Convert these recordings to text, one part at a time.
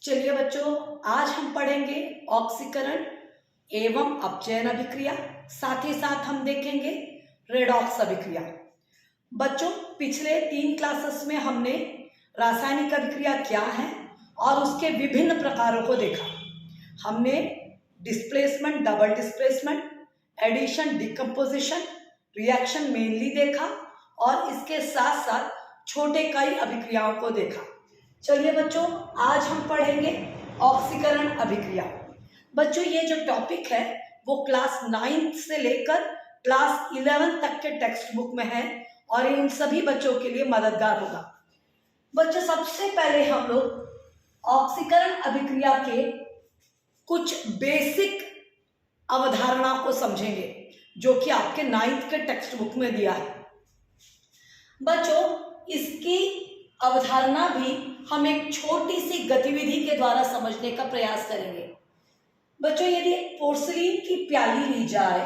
चलिए बच्चों, आज हम पढ़ेंगे ऑक्सीकरण एवं अपचयन अभिक्रिया। साथ ही साथ हम देखेंगे रेडॉक्स अभिक्रिया। बच्चों, पिछले 3 क्लासेस में हमने रासायनिक अभिक्रिया क्या है और उसके विभिन्न प्रकारों को देखा। हमने displacement, double displacement, addition, decomposition, reaction mainly देखा और इसके साथ साथ छोटे कई अभिक्रियाओं को देखा। चलिए बच्चों, आज हम पढ़ेंगे ऑक्सीकरण अभिक्रिया। बच्चों, ये जो टॉपिक है वो क्लास 9 से लेकर क्लास 11 तक के टेक्स्ट बुक में है और इन सभी बच्चों के लिए मददगार होगा। बच्चों, सबसे पहले हम लोग ऑक्सीकरण अभिक्रिया के कुछ बेसिक अवधारणा को समझेंगे जो कि आपके 9th के टेक्स्ट बुक में दिया है। बच्चों, इसकी अवधारणा भी हम एक छोटी सी गतिविधि के द्वारा समझने का प्रयास करेंगे। बच्चों, यदि एक पोर्सिलीन की प्याली ली जाए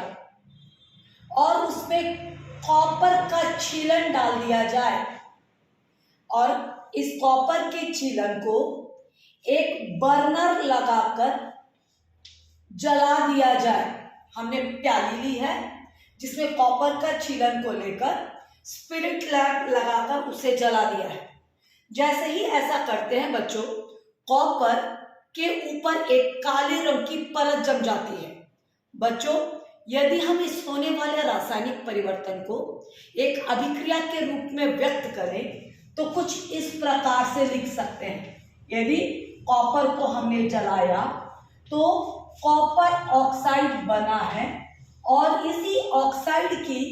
और उसमें कॉपर का छीलन डाल दिया जाए और इस कॉपर के छीलन को एक बर्नर लगाकर जला दिया जाए। हमने प्याली ली है जिसमें कॉपर का छीलन को लेकर स्पिरिट लैंप लगाकर उसे जला दिया है। जैसे ही ऐसा करते हैं बच्चों, कॉपर के ऊपर एक काले रंग की परत जम जाती है। बच्चों, यदि हम इस होने वाले रासायनिक परिवर्तन को एक अभिक्रिया के रूप में व्यक्त करें तो कुछ इस प्रकार से लिख सकते हैं। यदि कॉपर को हमने जलाया तो कॉपर ऑक्साइड बना है और इसी ऑक्साइड की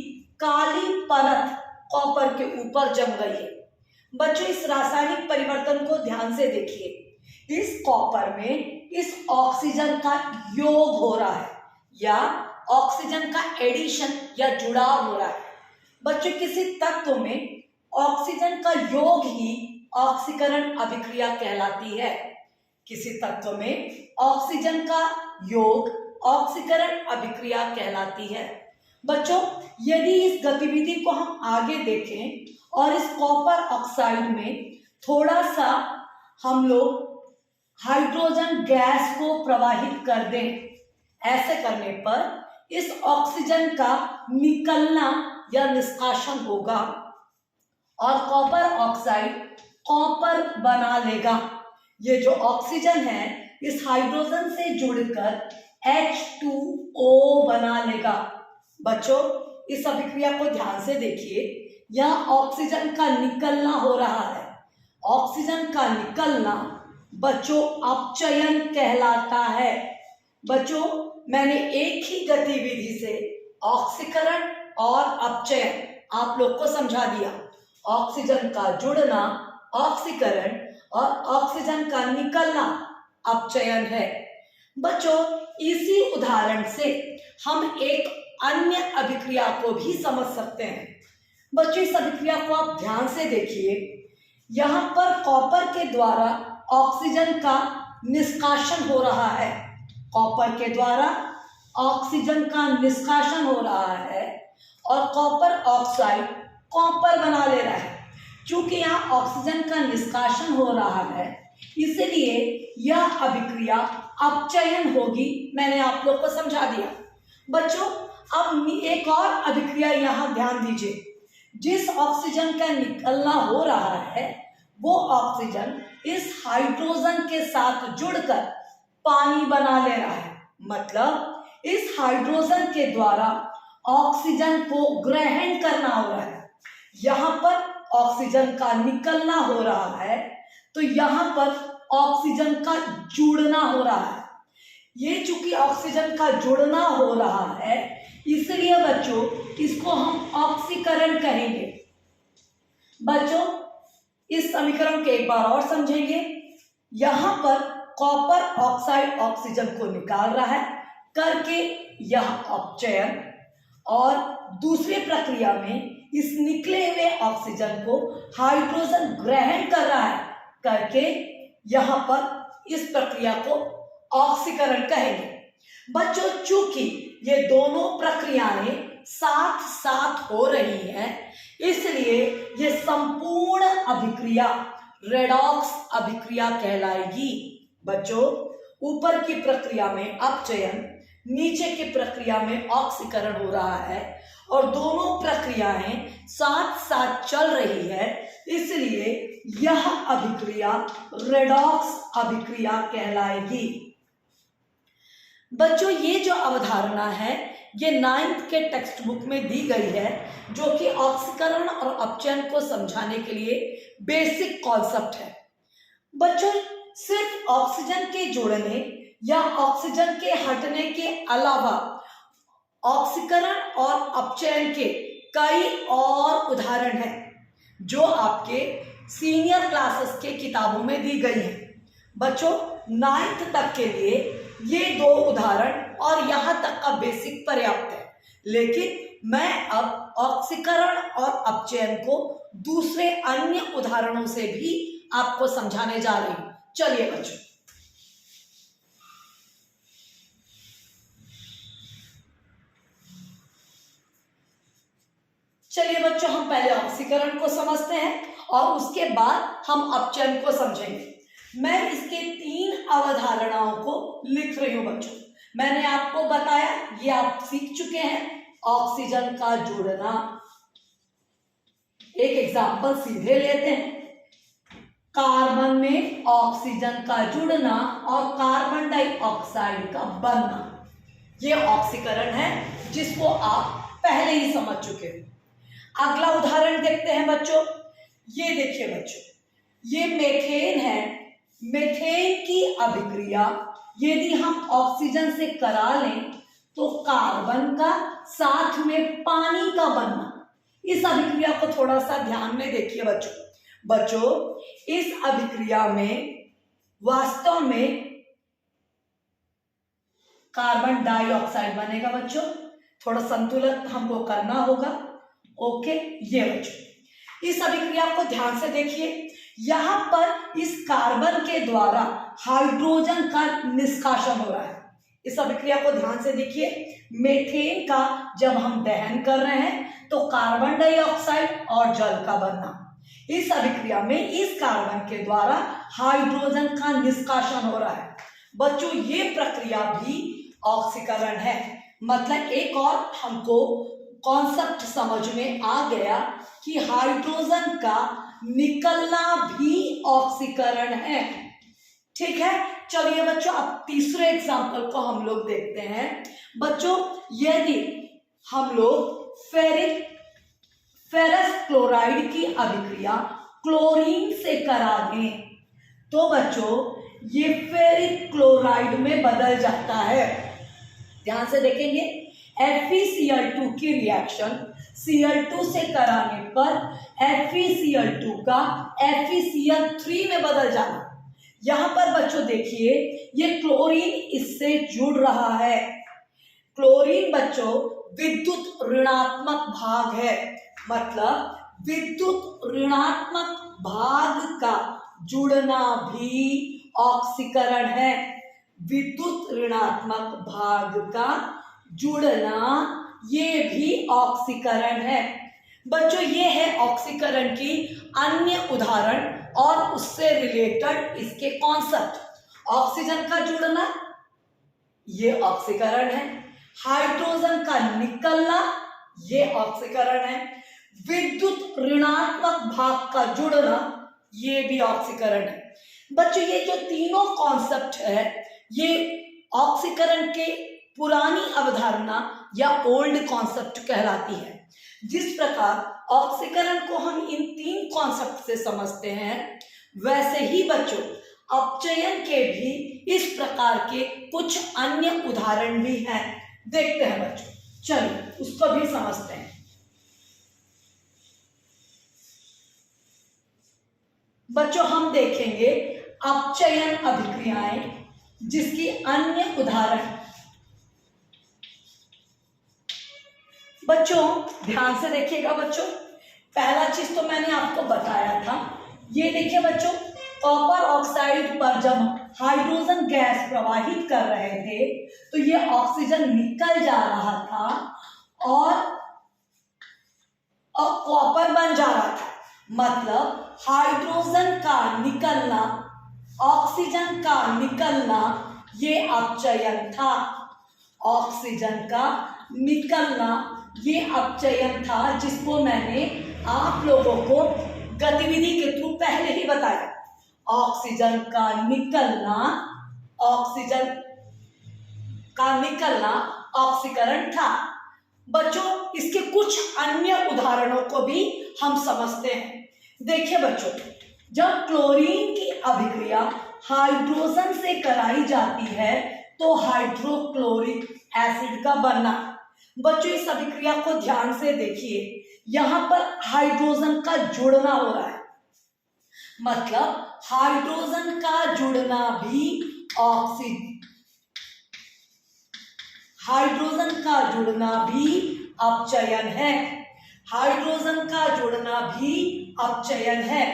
काली परत कॉपर के ऊपर जम गई है। बच्चों, इस रासायनिक परिवर्तन को ध्यान से देखिए। इस कॉपर में इस ऑक्सीजन का योग हो रहा है या ऑक्सीजन का एडिशन या जुड़ाव हो रहा है। बच्चों, किसी तत्व में ऑक्सीजन का योग ही ऑक्सीकरण अभिक्रिया कहलाती है। किसी तत्व में ऑक्सीजन का योग ऑक्सीकरण अभिक्रिया कहलाती है। बच्चों, यदि इस गतिविधि को हम आगे देखें और इस कॉपर ऑक्साइड में थोड़ा सा हम लोग हाइड्रोजन गैस को प्रवाहित कर दें, ऐसे करने पर इस ऑक्सीजन का निकलना या निष्कासन होगा और कॉपर ऑक्साइड कॉपर बना लेगा। ये जो ऑक्सीजन है इस हाइड्रोजन से जुड़कर H2O बना लेगा। बच्चों, इस अभिक्रिया को ध्यान से देखिए। यह ऑक्सीजन का निकलना हो रहा है। ऑक्सीजन का निकलना बच्चों अपचयन कहलाता है। बच्चों, मैंने एक ही गतिविधि से ऑक्सीकरण और अपचयन आप लोग को समझा दिया। ऑक्सीजन का जुड़ना ऑक्सीकरण और ऑक्सीजन का निकलना अपचयन है। बच्चों, इसी उदाहरण से हम एक अन्य अभिक्रिया को भी समझ सकते हैं। बच्चों, इस अभिक्रिया को आप ध्यान से देखिए। यहाँ पर कॉपर के द्वारा ऑक्सीजन का निष्कासन हो रहा है। कॉपर के द्वारा ऑक्सीजन का निष्कासन हो रहा है और कॉपर ऑक्साइड कॉपर बना ले रहा है। चूंकि यहाँ ऑक्सीजन का निष्कासन हो रहा है इसलिए यह अभिक्रिया अपचयन होगी। मैंने आप लोग को समझा दिया। बच्चों, अब एक और अभिक्रिया यहाँ ध्यान दीजिए। जिस ऑक्सीजन का निकलना हो रहा है वो ऑक्सीजन इस हाइड्रोजन के साथ जुड़कर पानी बना ले रहा है। मतलब इस हाइड्रोजन के द्वारा ऑक्सीजन को ग्रहण करना हो रहा है। यहाँ पर ऑक्सीजन का निकलना हो रहा है तो यहाँ पर ऑक्सीजन का जुड़ना हो रहा है। ये चूंकि ऑक्सीजन का जुड़ना हो रहा है इसलिए बच्चों इसको हम ऑक्सीकरण कहेंगे। बच्चों, इस समीकरण को एक बार और समझेंगे। यहाँ पर कॉपर ऑक्साइड ऑक्सीजन को निकाल रहा है करके यह अपचयन, और दूसरी प्रक्रिया में इस निकले हुए ऑक्सीजन को हाइड्रोजन ग्रहण कर रहा है करके यहाँ पर इस प्रक्रिया को ऑक्सीकरण कहेंगे। बच्चों, चूंकि ये दोनों प्रक्रियाएं साथ साथ हो रही हैं इसलिए ये संपूर्ण अभिक्रिया रेडॉक्स अभिक्रिया कहलाएगी। बच्चों, ऊपर की प्रक्रिया में अपचयन, नीचे की प्रक्रिया में ऑक्सीकरण हो रहा है और दोनों प्रक्रियाएं साथ साथ चल रही है, इसलिए यह अभिक्रिया रेडॉक्स अभिक्रिया कहलाएगी। बच्चों, ये जो अवधारणा है ये 9th के टेक्स्ट बुक में दी गई है, जो कि ऑक्सीकरण और अपचयन को समझाने के लिए बेसिक कॉन्सेप्ट है। बच्चों, सिर्फ ऑक्सीजन के जुड़ने या ऑक्सीजन के हटने के अलावा ऑक्सीकरण और अपचयन के कई और उदाहरण हैं जो आपके सीनियर क्लासेस के किताबों में दी गई हैं। बच्चों, 9th तक के लिए ये 2 उदाहरण और यहां तक का बेसिक पर्याप्त है, लेकिन मैं अब ऑक्सीकरण और अपचयन को दूसरे अन्य उदाहरणों से भी आपको समझाने जा रही हूं। चलिए बच्चों, हम पहले ऑक्सीकरण को समझते हैं और उसके बाद हम अपचयन को समझेंगे। मैं इसके 3 अवधारणाओं को लिख रही हूं बच्चों। मैंने आपको बताया, ये आप सीख चुके हैं, ऑक्सीजन का जुड़ना। एक एग्जांपल सीधे लेते हैं, कार्बन में ऑक्सीजन का जुड़ना और कार्बन डाइऑक्साइड का बनना, ये ऑक्सीकरण है जिसको आप पहले ही समझ चुके हो। अगला उदाहरण देखते हैं बच्चों। ये देखिए बच्चों, ये मीथेन है। मीथेन की अभिक्रिया यदि हम ऑक्सीजन से करा लें तो कार्बन का साथ में पानी का बनना। इस अभिक्रिया को थोड़ा सा ध्यान में देखिए बच्चों, इस अभिक्रिया में वास्तव में कार्बन डाइऑक्साइड बनेगा बच्चों। थोड़ा संतुलन हमको करना होगा। ओके, ये बच्चों, इस अभिक्रिया को ध्यान से देखिए। यहां पर इस कार्बन के द्वारा हाइड्रोजन का निष्कासन हो रहा है। इस अभिक्रिया को ध्यान से देखिए। मीथेन का जब हम दहन कर रहे हैं तो कार्बन डाइऑक्साइड और जल का बनना। इस अभिक्रिया में इस कार्बन के द्वारा हाइड्रोजन का निष्कासन हो रहा है। बच्चों, ये प्रक्रिया भी ऑक्सीकरण है। मतलब एक और हमको कॉन्सेप्ट समझ में आ गया कि हाइड्रोजन का निकलना भी ऑक्सीकरण है। ठीक है, चलिए बच्चों, अब तीसरे एग्जांपल को हम लोग देखते हैं। बच्चों, यदि हम लोग फेरस क्लोराइड की अभिक्रिया क्लोरीन से करा दें तो बच्चों ये फेरिक क्लोराइड में बदल जाता है। ध्यान से देखेंगे, FeCl2 की रिएक्शन Cl2 से कराने पर FeCl2 का FeCl3 में बदल जाना। यहां पर बच्चों देखिए, ये क्लोरीन इससे जुड़ रहा है। क्लोरीन बच्चों विद्युत ऋणात्मक भाग है, मतलब विद्युत ऋणात्मक भाग का जुड़ना भी ऑक्सीकरण है। विद्युत ऋणात्मक भाग का जुड़ना ये भी ऑक्सीकरण है। बच्चों, ये है ऑक्सीकरण की अन्य उदाहरण और उससे रिलेटेड इसके कॉन्सेप्ट। ऑक्सीजन का जुड़ना ये ऑक्सीकरण है, हाइड्रोजन का निकलना ये ऑक्सीकरण है, विद्युत ऋणात्मक भाग का जुड़ना ये भी ऑक्सीकरण है। बच्चों, ये जो तीनों कॉन्सेप्ट है ये ऑक्सीकरण के पुरानी अवधारणा या ओल्ड कॉन्सेप्ट कहलाती है। जिस प्रकार ऑक्सीकरण को हम इन 3 कॉन्सेप्ट से समझते हैं, वैसे ही बच्चों अपचयन के भी इस प्रकार के कुछ अन्य उदाहरण भी हैं। देखते हैं बच्चों, चलिए उसको भी समझते हैं। बच्चों, हम देखेंगे अपचयन अभिक्रियाएं जिसकी अन्य उदाहरण। बच्चों ध्यान से देखिएगा बच्चों, पहला चीज तो मैंने आपको बताया था। ये देखिए बच्चों, कॉपर ऑक्साइड पर जब हाइड्रोजन गैस प्रवाहित कर रहे थे तो ये ऑक्सीजन निकल जा रहा था और कॉपर बन जा रहा था। मतलब हाइड्रोजन का निकलना ऑक्सीजन का निकलना ये अपचयन था। ऑक्सीजन का निकलना ये अपचयन था, जिसको मैंने आप लोगों को गतिविधि के थ्रू पहले ही बताया। ऑक्सीजन का निकलना, ऑक्सीजन का निकलना ऑक्सीकरण था। बच्चों, इसके कुछ अन्य उदाहरणों को भी हम समझते हैं। देखिए बच्चों, जब क्लोरीन की अभिक्रिया हाइड्रोजन से कराई जाती है तो हाइड्रोक्लोरिक एसिड का बनना। बच्चों, इस अभिक्रिया को ध्यान से देखिए, यहां पर हाइड्रोजन का जुड़ना हो रहा है, मतलब हाइड्रोजन का जुड़ना भी हाइड्रोजन का जुड़ना भी अपचयन है। हाइड्रोजन का जुड़ना भी अपचयन है।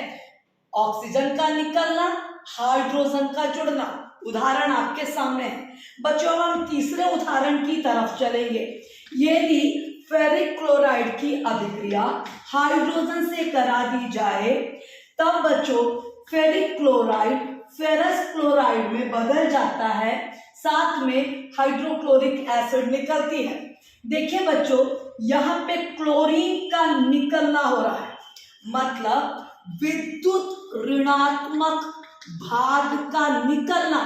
ऑक्सीजन का निकलना, हाइड्रोजन का जुड़ना, उदाहरण आपके सामने है। बच्चों, हम तीसरे उदाहरण की तरफ चलेंगे। यदि फेरिक क्लोराइड की अभिक्रिया हाइड्रोजन से करा दी जाए तब बच्चों फेरिक क्लोराइड फेरस क्लोराइड में बदल जाता है, साथ में हाइड्रोक्लोरिक एसिड निकलती है। देखिए बच्चों, यहाँ पे क्लोरीन का निकलना हो रहा है, मतलब विद्युत ऋणात्मक भाग का निकलना,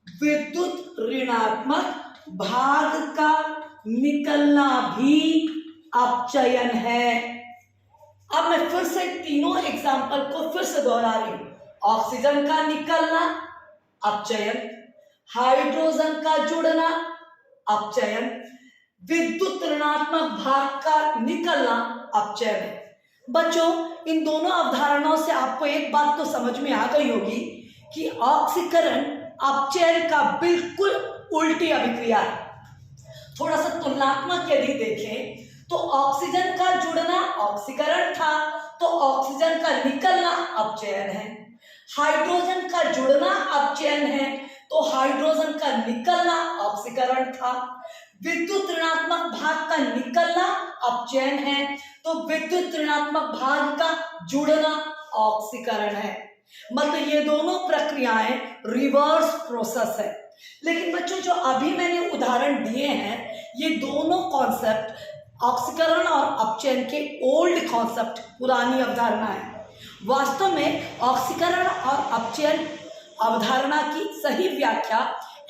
विद्युत ऋणात्मक भाग का निकलना भी अपचयन है। अब मैं फिर से तीनों एग्जाम्पल को फिर से दोहरा रही हूं। ऑक्सीजन का निकलना अपचयन, हाइड्रोजन का जुड़ना अपचयन, विद्युत ऋणात्मक भाग का निकलना अपचयन है। बच्चों, इन दोनों अवधारणाओं से आपको एक बात तो समझ में आ गई होगी कि ऑक्सीकरण अपचयन का बिल्कुल उल्टी अभिक्रिया है। थोड़ा सा तुलनात्मक यदि देखें तो ऑक्सीजन का जुड़ना ऑक्सीकरण था, तो ऑक्सीजन का निकलना अपचयन है। हाइड्रोजन का जुड़ना अपचयन है, तो हाइड्रोजन का निकलना ऑक्सीकरण था। विद्युत ऋणात्मक भाग का निकलना अपचयन है, तो विद्युत ऋणात्मक भाग का जुड़ना ऑक्सीकरण है। मतलब ये दोनों प्रक्रियाएं रिवर्स प्रोसेस है। लेकिन बच्चों, जो अभी मैंने उदाहरण दिए हैं, ये दोनों कॉन्सेप्ट ऑक्सीकरण और अपचयन के ओल्ड कॉन्सेप्ट, पुरानी अवधारणा है। वास्तव में ऑक्सीकरण और अपचयन अवधारणा की सही व्याख्या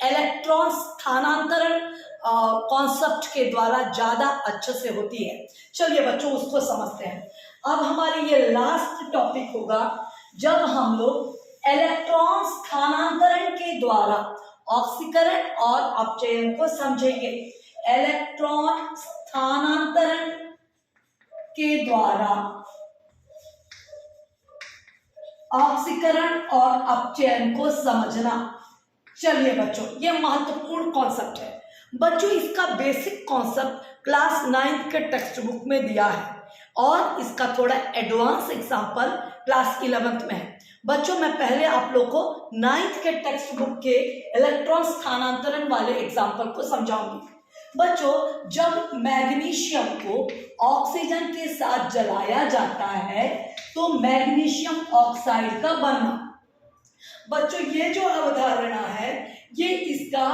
इलेक्ट्रॉन स्थानांतरण कॉन्सेप्ट के द्वारा ज्यादा अच्छे से होती है। चलिए बच्चों, उसको समझते हैं। अब हमारी ये लास्ट टॉपिक होगा जब हम लोग इलेक्ट्रॉन स्थानांतरण के द्वारा ऑक्सीकरण और अपचयन को समझेंगे। इलेक्ट्रॉन स्थानांतरण के द्वारा ऑक्सीकरण और अपचयन को समझना। चलिए बच्चों, ये महत्वपूर्ण कॉन्सेप्ट है। बच्चों, इसका बेसिक कॉन्सेप्ट क्लास 9 के टेक्स्ट बुक में दिया है और इसका थोड़ा एडवांस एग्जांपल क्लास 11th में है। बच्चों, मैं पहले आप लोग को 9th के टेक्स्ट बुक के इलेक्ट्रॉन स्थानांतरण वाले एग्जांपल को समझाऊंगी। बच्चों, जब मैग्नीशियम को ऑक्सीजन के साथ जलाया जाता है तो मैग्नीशियम ऑक्साइड का बनना। बच्चों, ये जो अवधारणा है ये इसका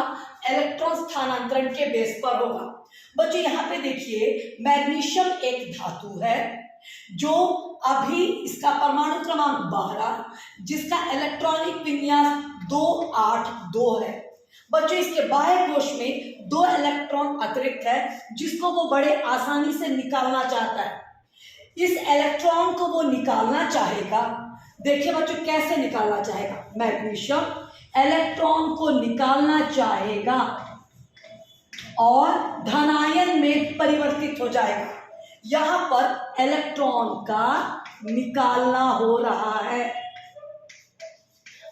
इलेक्ट्रॉन स्थानांतरण के बेस पर होगा। बच्चों, यहाँ पे देखिए, मैग्नीशियम एक धातु है जो अभी इसका परमाणु क्रमांक 12, जिसका इलेक्ट्रॉनिक विन्यास 282 है। बच्चों, इसके बाह्य कोश में 2 इलेक्ट्रॉन अतिरिक्त है जिसको वो बड़े आसानी से निकालना चाहता है। इस इलेक्ट्रॉन को वो निकालना चाहेगा। देखिए बच्चों, कैसे निकालना चाहेगा। मैग्नीशियम इलेक्ट्रॉन को निकालना चाहेगा और धनायन में परिवर्तित हो जाएगा। यहां पर इलेक्ट्रॉन का निकालना हो रहा है।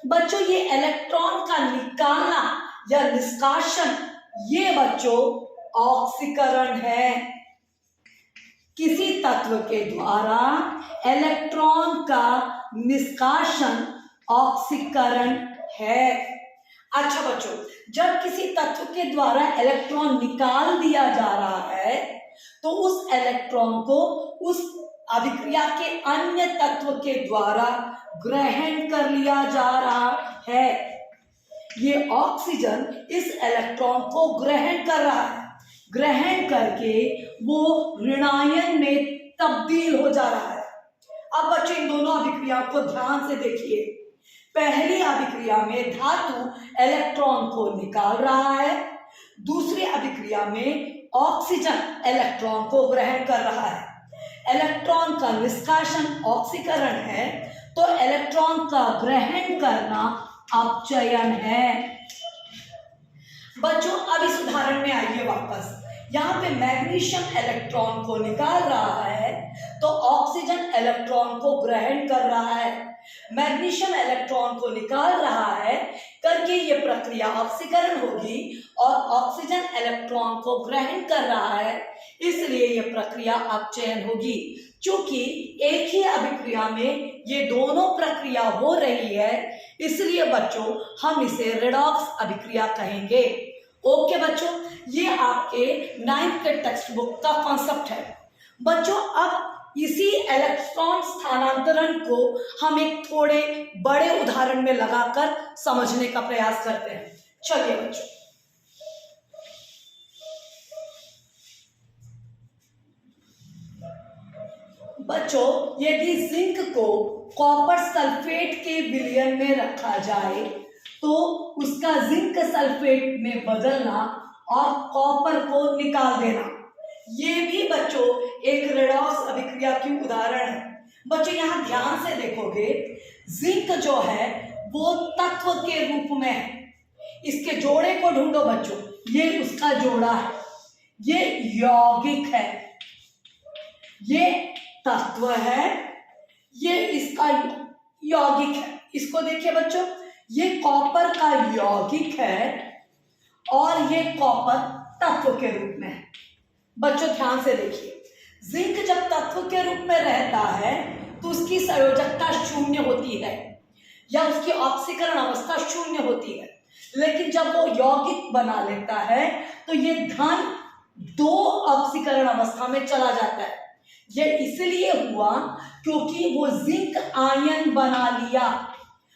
बच्चों, ये इलेक्ट्रॉन का निकालना या निष्कासन, ये बच्चों ऑक्सीकरण है। किसी तत्व के द्वारा इलेक्ट्रॉन का निष्कासन ऑक्सीकरण है। अच्छा बच्चों, जब किसी तत्व के द्वारा इलेक्ट्रॉन निकाल दिया जा रहा है तो उस इलेक्ट्रॉन को उस अभिक्रिया के अन्य तत्व के द्वारा ग्रहण कर लिया जा रहा है। ये ऑक्सीजन इस इलेक्ट्रॉन को ग्रहण कर रहा है, ग्रहण करके वो ऋणायन में तब्दील हो जा रहा है। अब बच्चों इन दोनों अभिक्रियाओं को ध्यान से देखिए। पहली अभिक्रिया में धातु इलेक्ट्रॉन को निकाल रहा है, दूसरी अभिक्रिया में ऑक्सीजन इलेक्ट्रॉन को ग्रहण कर रहा है। इलेक्ट्रॉन का निष्कासन ऑक्सीकरण है, तो इलेक्ट्रॉन का ग्रहण करना अपचयन है। बच्चों अब इस उदाहरण में आइए वापस। यहाँ पे मैग्नीशियम इलेक्ट्रॉन को निकाल रहा है, तो ऑक्सीजन इलेक्ट्रॉन को ग्रहण कर रहा है। मैग्नीशियम इलेक्ट्रॉन को निकाल रहा है करके ये प्रक्रिया ऑक्सीकरण होगी और ऑक्सीजन इलेक्ट्रॉन को ग्रहण कर रहा है, इसलिए ये प्रक्रिया अपचयन होगी। चूंकि एक ही अभिक्रिया में ये दोनों प्रक्रिया हो रही है, इसलिए बच्चों हम इसे रेडॉक्स अभिक्रिया कहेंगे। ओके बच्चों, ये आपके 9th के टेक्स्ट बुक का कॉन्सेप्ट है। बच्चों अब इसी इलेक्ट्रॉन स्थानांतरण को हम एक थोड़े बड़े उदाहरण में लगाकर समझने का प्रयास करते हैं। चलिए बच्चों यदि जिंक को कॉपर सल्फेट के विलयन में रखा जाए तो उसका जिंक सल्फेट में बदलना और कॉपर को निकाल देना, ये भी बच्चों एक रेडॉक्स अभिक्रिया की उदाहरण है। बच्चों यहाँ ध्यान से देखोगे, जिंक जो है वो तत्व के रूप में है। इसके जोड़े को ढूंढो बच्चों, ये उसका जोड़ा है, ये यौगिक है, ये तत्व है, ये इसका यौगिक है। इसको देखिए बच्चों, ये कॉपर का यौगिक है और ये कॉपर तत्व के रूप में है। बच्चों ध्यान से देखिए, जिंक जब तत्व के रूप में रहता है तो उसकी संयोजकता शून्य होती है या उसकी ऑक्सीकरण अवस्था शून्य होती है, लेकिन जब वो यौगिक बना लेता है तो ये धन 2 ऑक्सीकरण अवस्था में चला जाता है। ये इसलिए हुआ क्योंकि वो जिंक आयन बना लिया,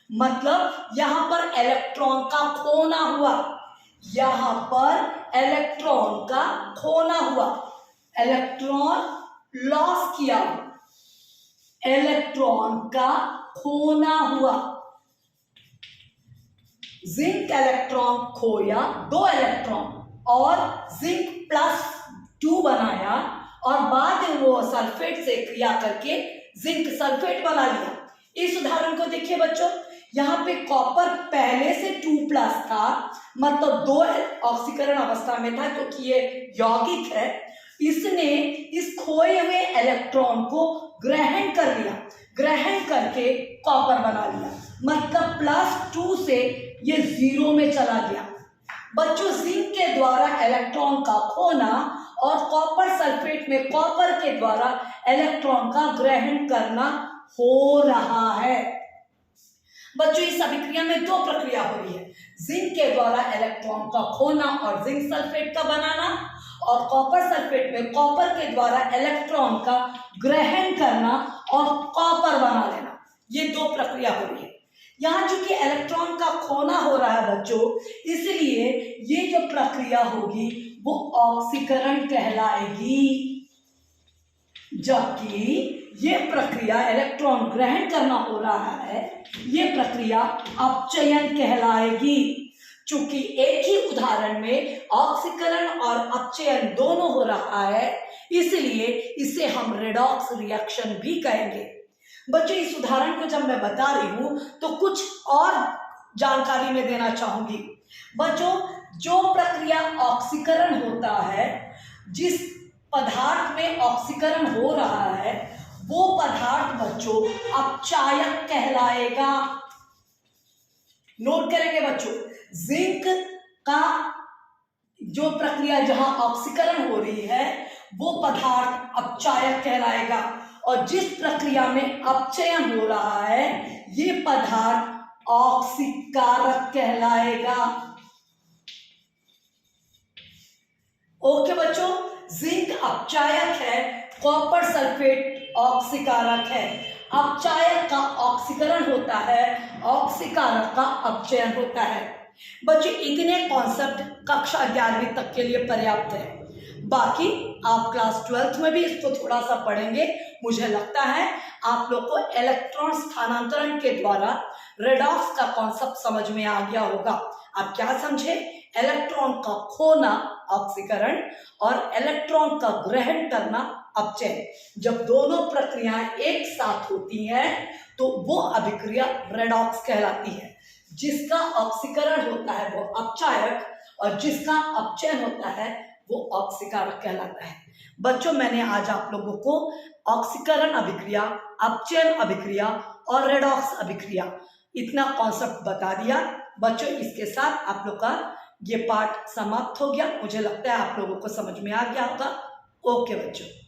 मतलब यहां पर इलेक्ट्रॉन का खोना हुआ, यहां पर इलेक्ट्रॉन का खोना हुआ, इलेक्ट्रॉन लॉस किया, इलेक्ट्रॉन का खोना हुआ। जिंक इलेक्ट्रॉन खोया 2 इलेक्ट्रॉन और जिंक +2 बनाया और बाद में वो सल्फेट से क्रिया करके जिंक सल्फेट बना लिया। इस उदाहरण को देखिए बच्चों, यहाँ पे कॉपर पहले से 2+ था, मतलब 2 ऑक्सीकरण अवस्था में था क्योंकि ये यौगिक है। इसने इस खोए हुए इलेक्ट्रॉन को ग्रहण कर लिया, ग्रहण करके कॉपर बना लिया, मतलब +2 से ये 0 में चला गया। बच्चों जिंक के द्वारा इलेक्ट्रॉन का खोना और कॉपर सल्फेट में कॉपर के द्वारा इलेक्ट्रॉन का ग्रहण करना हो रहा है। बच्चों इस अभिक्रिया में 2 प्रक्रिया हो रही है, जिंक के द्वारा इलेक्ट्रॉन का खोना और जिंक सल्फेट का बनाना, और कॉपर सल्फेट में कॉपर के द्वारा इलेक्ट्रॉन का ग्रहण करना और कॉपर बना लेना। ये 2 प्रक्रिया हो रही है। यहाँ चूंकि इलेक्ट्रॉन का खोना हो रहा है बच्चों, इसलिए ये जो प्रक्रिया होगी वो ऑक्सीकरण कहलाएगी, जबकि ये प्रक्रिया इलेक्ट्रॉन ग्रहण करना हो रहा है, ये प्रक्रिया अपचयन कहलाएगी। चूंकि एक ही उदाहरण में ऑक्सीकरण और अपचयन दोनों हो रहा है, इसलिए इसे हम रेडॉक्स रिएक्शन भी कहेंगे। बच्चों इस उदाहरण को जब मैं बता रही हूं तो कुछ और जानकारी में देना चाहूंगी। बच्चों जो प्रक्रिया ऑक्सीकरण होता है, जिस पदार्थ में ऑक्सीकरण हो रहा है, वो पदार्थ बच्चों अपचायक कहलाएगा। नोट करेंगे बच्चों, जिंक का जो प्रक्रिया जहां ऑक्सीकरण हो रही है वो पदार्थ अपचायक कहलाएगा, और जिस प्रक्रिया में अपचयन हो रहा है ये पदार्थ ऑक्सीकारक कहलाएगा। ओके बच्चों, जिंक अपचायक है, कॉपर सल्फेट ऑक्सीकारक है, अपचायक का ऑक्सीकरण होता है, ऑक्सीकारक का अपचयन होता है। बच्चों इतने कॉन्सेप्ट कक्षा 11वीं तक के लिए पर्याप्त है। बाकी आप क्लास 12th में भी इसको थोड़ा सा पढ़ेंगे। मुझे लगता है आप लोग को इलेक्ट्रॉन स्थानांतरण के द्वारा रेडॉक्स का कॉन्सेप्ट समझ में आ गया होगा। आप क्या समझे? इलेक्ट्रॉन का खोना ऑक्सीकरण और इलेक्ट्रॉन का ग्रहण करना अपचयन। जब दोनों प्रक्रियाएं एक साथ होती हैं तो वो अभिक्रिया रेडॉक्स कहलाती है। जिसका ऑक्सीकरण होता है वो अपचायक और जिसका अपचयन होता है वो ऑक्सीकारक कहलाता है। बच्चों मैंने आज आप लोगों को ऑक्सीकरण अभिक्रिया, अपचयन अभिक्रिया और रेडॉक्स अभिक्रिया इतना कॉन्सेप्ट बता दिया। बच्चों इसके साथ आप लोग का ये पाठ समाप्त हो गया। मुझे लगता है आप लोगों को समझ में आ गया होगा। ओके बच्चों।